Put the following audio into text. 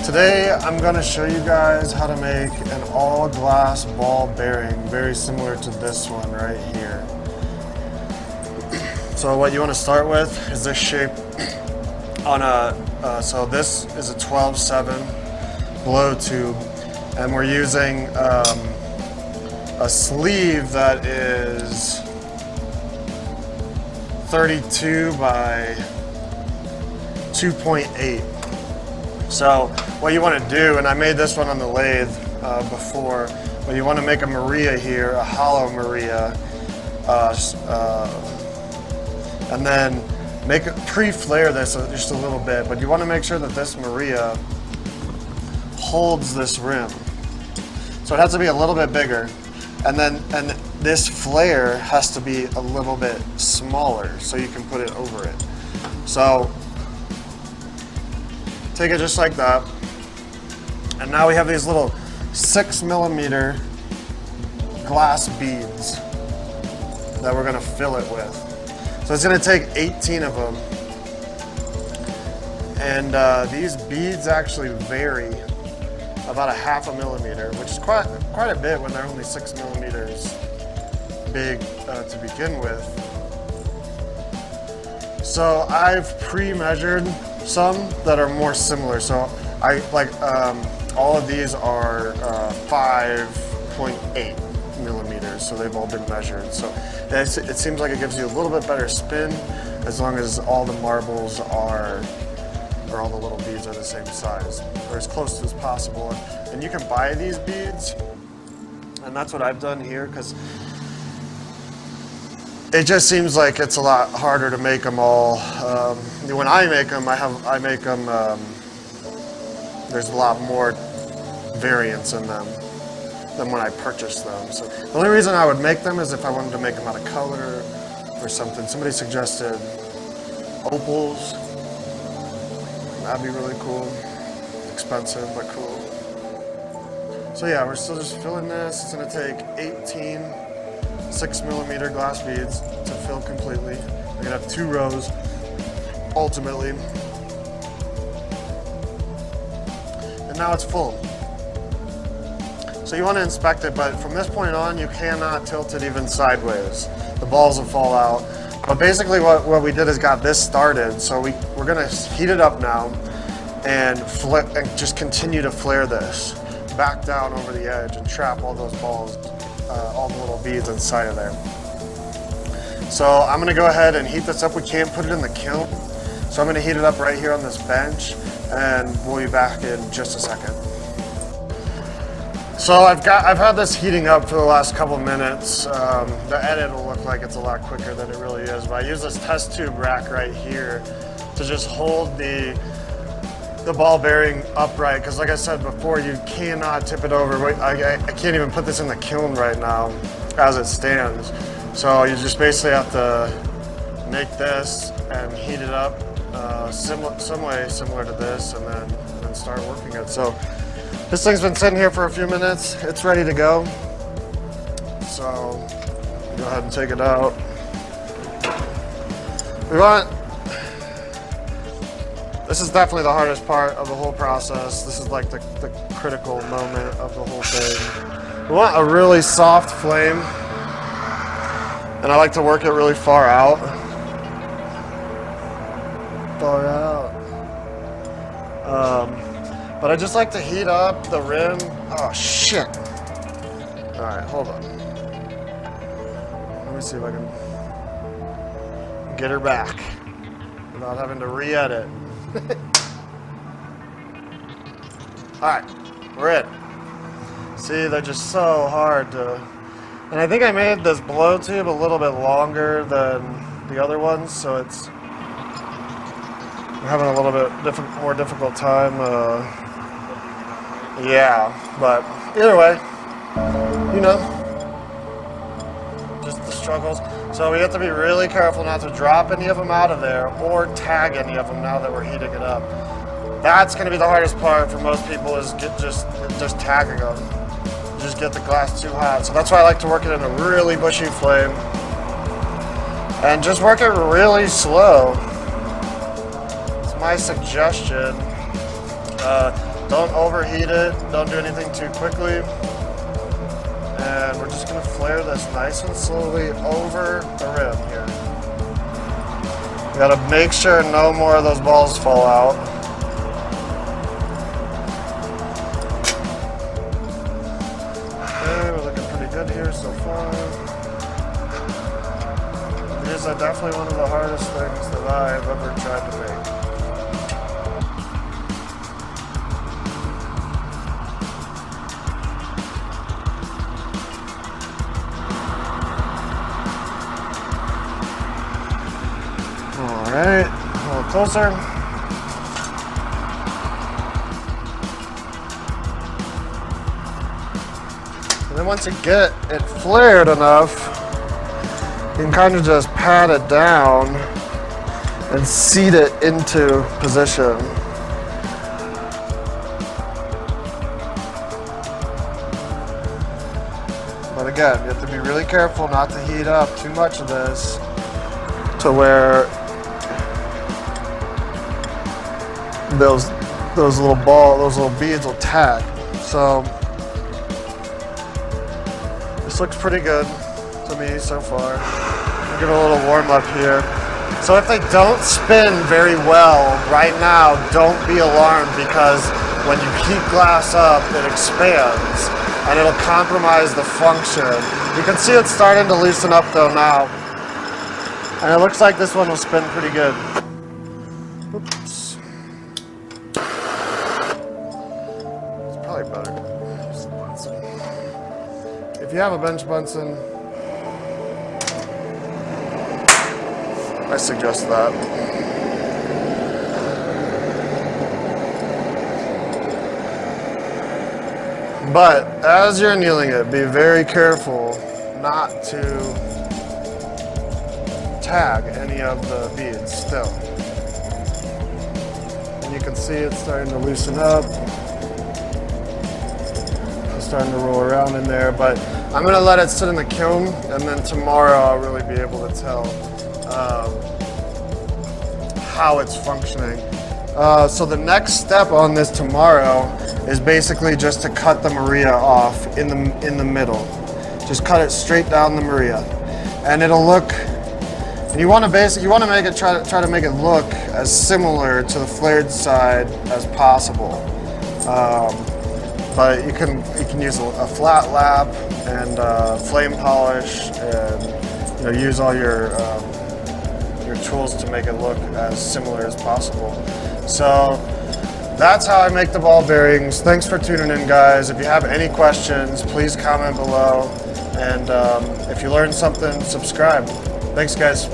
Today I'm going to show you guys how to make an all glass ball bearing, very similar to this one right here. So what you want to start with is this shape on a, so this is a 12/7 blow tube, and we're using a sleeve that is 32 by 2.8. So what you want to do, and I made this one on the lathe before, but you want to make a Maria here, a hollow Maria, and then pre-flare this just a little bit, but you want to make sure that this Maria holds this rim. So it has to be a little bit bigger, and this flare has to be a little bit smaller so you can put it over it. So take it just like that, and now we have these little 6mm glass beads that we're going to fill it with. So it's going to take 18 of them, and these beads actually vary about a ½ millimeter, which is quite a bit when they're only 6mm big to begin with. So I've pre-measured some that are more similar. So I like all of these are 5.8 millimeters, so they've all been measured. So it seems like it gives you a little bit better spin as long as all the marbles are, or all the little beads are the same size, or as close to as possible. And you can buy these beads, and that's what I've done here, because it just seems like it's a lot harder to make them all. When I make them, I make them. There's a lot more variance in them than when I purchased them. So the only reason I would make them is if I wanted to make them out of color or something. Somebody suggested opals. That'd be really cool. Expensive, but cool. So yeah, we're still just filling this. It's gonna take 18 6mm glass beads to fill completely. We're gonna have 2 rows ultimately. And now it's full. So you want to inspect it, but from this point on you cannot tilt it even sideways. The balls will fall out. But basically what we did is got this started. So we're gonna heat it up now and flip and just continue to flare this back down over the edge and trap all those balls, all the little beads inside of there. So I'm gonna go ahead and heat this up. We can't put it in the kiln, so I'm gonna heat it up right here on this bench, and we'll be back in just a second. So I've had this heating up for the last couple minutes. The edit will look like it's a lot quicker than it really is, but I use this test tube rack right here to just hold the ball bearing upright, because like I said before, you cannot tip it over. I can't even put this in the kiln right now as it stands. So you just basically have to make this and heat it up some way similar to this, and then start working it. So this thing's been sitting here for a few minutes. It's ready to go. So go ahead and take it out. This is definitely the hardest part of the whole process. This is like the critical moment of the whole thing. We want a really soft flame, and I like to work it really far out. But I just like to heat up the rim. Oh shit. All right, hold on. Let me see if I can get her back without having to re-edit. All right, we're in. See, they're just so hard to, and I think I made this blow tube a little bit longer than the other ones, so it's, I'm having a little bit more difficult time. Yeah, but either way, you know, just the struggles. So we have to be really careful not to drop any of them out of there or tag any of them now that we're heating it up. That's going to be the hardest part for most people, is just tagging them. Just get the glass too hot. So that's why I like to work it in a really bushy flame. And just work it really slow. It's my suggestion. Don't overheat it. Don't do anything too quickly. And we're just gonna flare this nice and slowly over the rim here. You gotta make sure no more of those balls fall out. Okay, we're looking pretty good here so far. These are definitely one of the hardest things that I've ever tried to make. Alright, a little closer. And then once you get it flared enough, you can kind of just pat it down and seat it into position. But again, you have to be really careful not to heat up too much of this to where those little beads will tag. So this looks pretty good to me so far. I'll give it a little warm up here. So if they don't spin very well right now, don't be alarmed, because when you heat glass up, it expands and it'll compromise the function. You can see it's starting to loosen up though now. And it looks like this one will spin pretty good. Oops. It's probably better. If you have a bench Bunsen, I suggest that. But as you're annealing it, be very careful not to tag any of the beads still. And you can see it's starting to loosen up. It's starting to roll around in there, but I'm gonna let it sit in the kiln, and then tomorrow I'll really be able to tell how it's functioning. So the next step on this tomorrow is basically just to cut the Maria off in the middle. Just cut it straight down the Maria, and it'll look. You want to make it try to make it look as similar to the flared side as possible. But you can use a flat lap and flame polish, and use all your tools to make it look as similar as possible. So that's how I make the ball bearings. Thanks for tuning in, guys. If you have any questions, please comment below. And if you learned something, subscribe. Thanks, guys.